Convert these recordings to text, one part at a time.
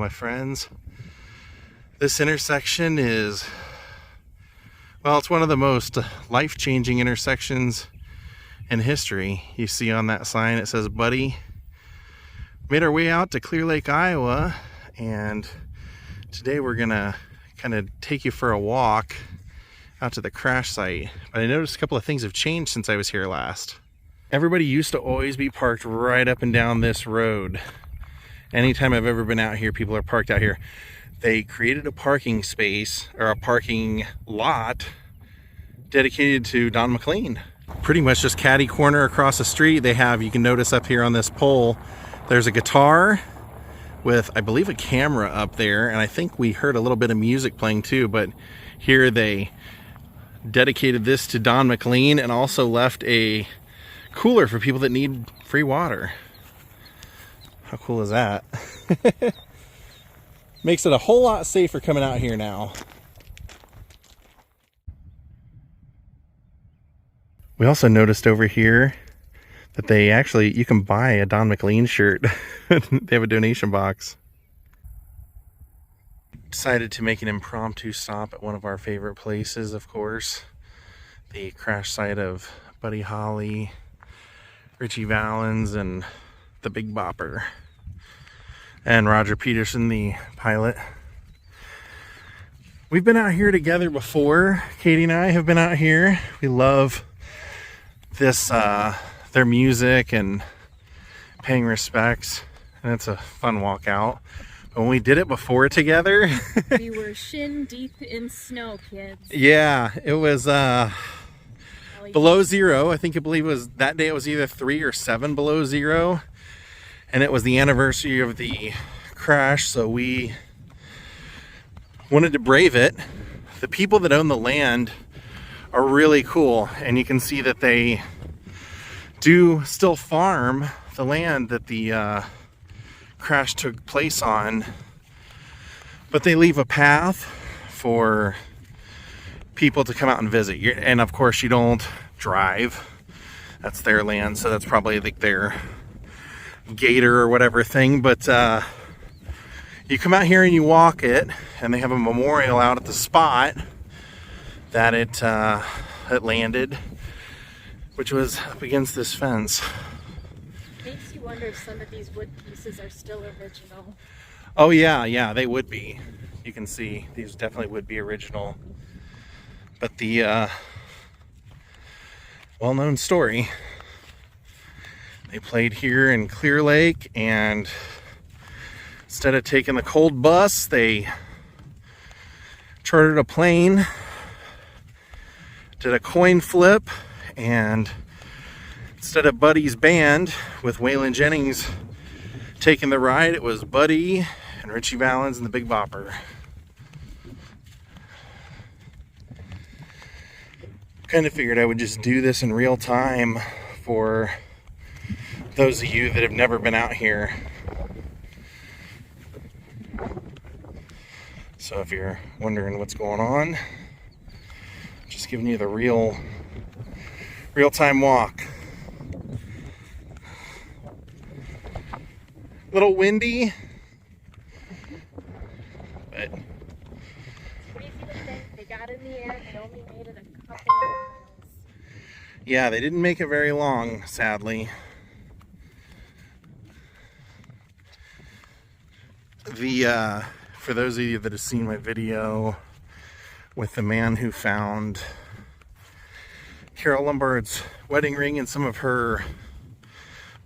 my friends. This intersection is, well, it's one of the most life-changing intersections in history. You see on that sign it says Buddy. Made our way out to Clear Lake, Iowa, and today we're gonna kind of take you for a walk out to the crash site. But I noticed a couple of things have changed since I was here last. Everybody used to always be parked right up and down this road. Anytime I've ever been out here, people are parked out here. They created a parking space, or a parking lot, dedicated to Don McLean. Pretty much just catty corner across the street. They have, you can notice up here on this pole, there's a guitar with, I believe, a camera up there. And I think we heard a little bit of music playing too, but here they dedicated this to Don McLean and also left a cooler for people that need free water. How cool is that? Makes it a whole lot safer coming out here now. We also noticed over here that they actually, you can buy a Don McLean shirt. They have a donation box. Decided to make an impromptu stop at one of our favorite places, of course. The crash site of Buddy Holly, Richie Valens, and the Big Bopper. And Roger Peterson, the pilot. We've been out here together before. Katie and I have been out here. We love this, their music and paying respects. And it's a fun walk out. But when we did it before together, we were shin deep in snow, kids. Yeah, it was below zero. I believe it was that day. It was either 3 or 7 below zero, and it was the anniversary of the crash, so we wanted to brave it. The people that own the land are really cool, and you can see that they do still farm the land that the crash took place on, but they leave a path for people to come out and visit. And of course you don't drive, that's their land, so that's probably like their gator or whatever thing. But you come out here and you walk it, and they have a memorial out at the spot that it landed, which was up against this fence. Makes you wonder if some of these wood pieces are still original. Oh yeah, they would be. You can see these definitely would be original. But the well-known story, they played here in Clear Lake, and instead of taking the cold bus, they chartered a plane, did a coin flip, and instead of Buddy's band with Waylon Jennings taking the ride, it was Buddy and Richie Valens and the Big Bopper. Kind of figured I would just do this in real time for those of you that have never been out here. So if you're wondering what's going on, just giving you the real-time walk. A little windy, but Crazy to think they got in the air, they only made it a couple of miles. yeah, they didn't make it very long, sadly. For those of you that have seen my video with the man who found Carol Lombard's wedding ring and some of her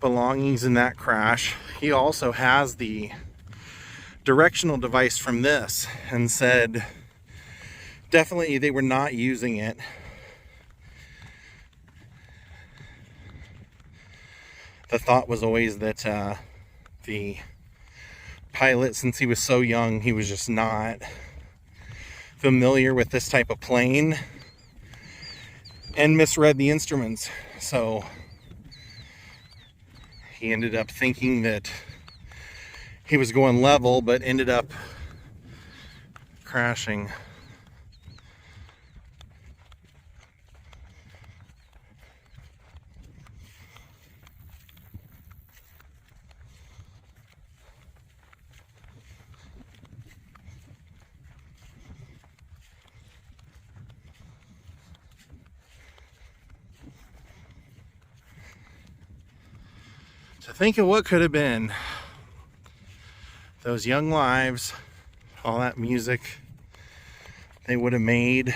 belongings in that crash, he also has the directional device from this, and said definitely they were not using it. The thought was always that the pilot, since he was so young, he was just not familiar with this type of plane and misread the instruments. So he ended up thinking that he was going level, but ended up crashing. To think of what could have been. Those young lives, all that music they would have made.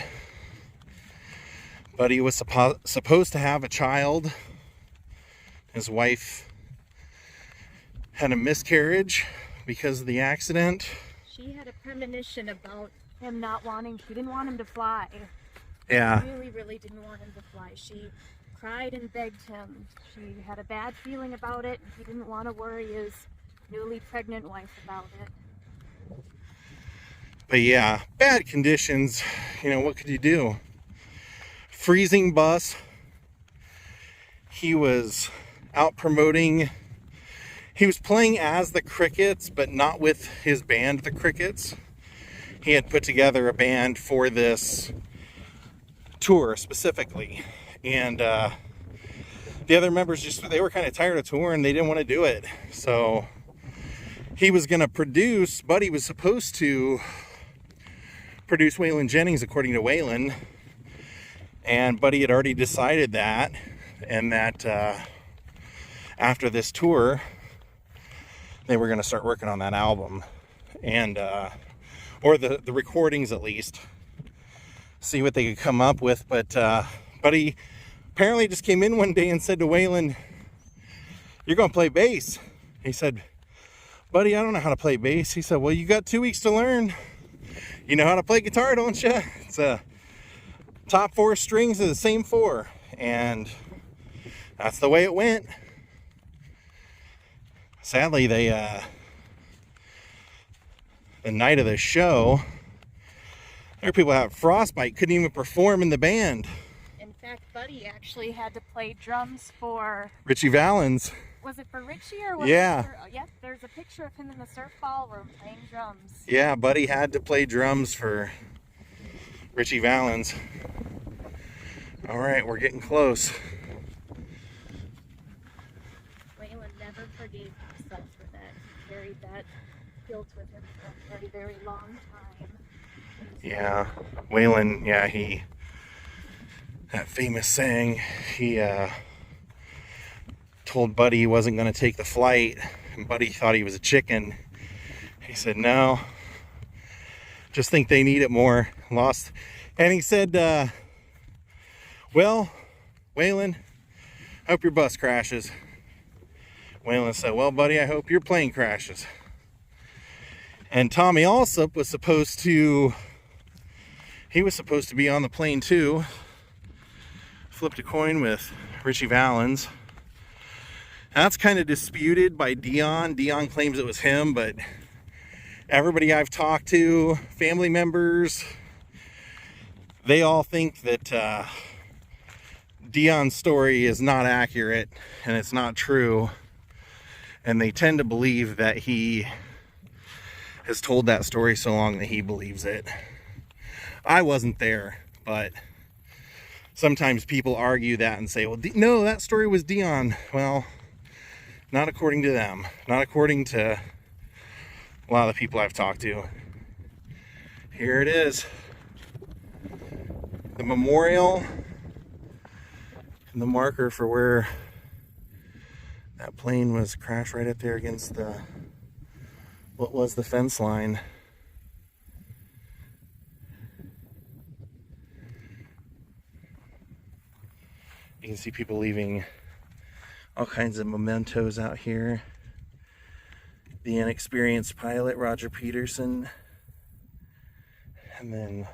Buddy was supposed to have a child. His wife had a miscarriage because of the accident. She had a premonition about him not wanting, she didn't want him to fly. Yeah. She really didn't want him to fly. She cried and begged him. She had a bad feeling about it, and he didn't want to worry his newly pregnant wife about it. But yeah, bad conditions. You know, what could you do? Freezing bus. He was out promoting. He was playing as the Crickets, but not with his band, the Crickets. He had put together a band for this tour specifically. And the other members they were kind of tired of touring. They didn't want to do it. So he was going to produce, Buddy was supposed to produce Waylon Jennings, according to Waylon. And Buddy had already decided that. And that after this tour, they were going to start working on that album. And, or the recordings at least. See what they could come up with. But Buddy apparently just came in one day and said to Waylon, "You're going to play bass." He said, "Buddy, I don't know how to play bass." He said, "Well, you got 2 weeks to learn. You know how to play guitar, don't you?" It's top 4 strings of the same 4. And that's the way it went. Sadly, the night of the show, there were people that had frostbite, couldn't even perform in the band. In fact, Buddy actually had to play drums for Richie Valens. Was it for Richie or was Yeah. it for, yeah, there's a picture of him in the surf ballroom playing drums. Yeah, Buddy had to play drums for Richie Valens. All right, we're getting close. Waylon never forgave himself for that. He carried that guilt with him for a very, very long time. Yeah, Waylon, yeah, that famous saying, he told Buddy he wasn't going to take the flight, and Buddy thought he was a chicken. He said, "No, just think they need it more." Lost. And he said, "Well, Waylon, I hope your bus crashes." Waylon said, "Well, Buddy, I hope your plane crashes." And Tommy Allsup was supposed to be on the plane too. Flipped a coin with Richie Valens. That's kind of disputed by Dion. Dion claims it was him, but everybody I've talked to, family members, they all think that Dion's story is not accurate and it's not true. And they tend to believe that he has told that story so long that he believes it. I wasn't there, but sometimes people argue that and say, "Well, no, that story was Dion." Well, not according to them. Not according to a lot of the people I've talked to. Here it is. The memorial and the marker for where that plane was crashed right up there against what was the fence line. You can see people leaving all kinds of mementos out here. The inexperienced pilot, Roger Peterson. And then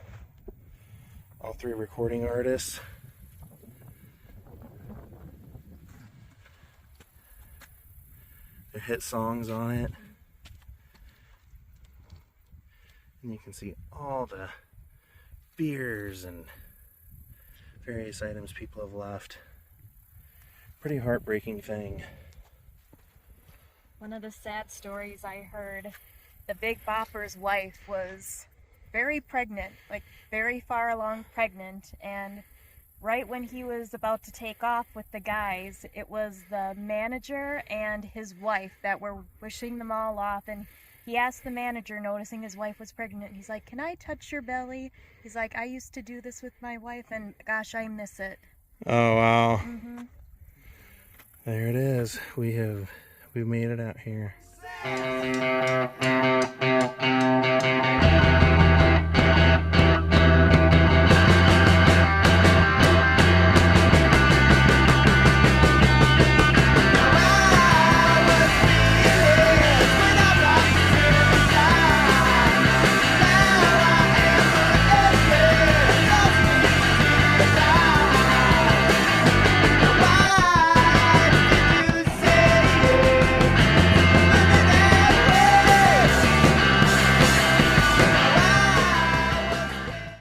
all 3 recording artists. Their hit songs on it. And you can see all the beers and various items people have left. Pretty heartbreaking thing. One of the sad stories I heard, the Big Bopper's wife was very pregnant, like very far along pregnant, and right when he was about to take off with the guys, it was the manager and his wife that were wishing them all off, and he asked the manager, noticing his wife was pregnant, he's like, "Can I touch your belly?" He's like, "I used to do this with my wife, and gosh, I miss it." Oh, wow. Mm-hmm. There it is. We have we made it out here.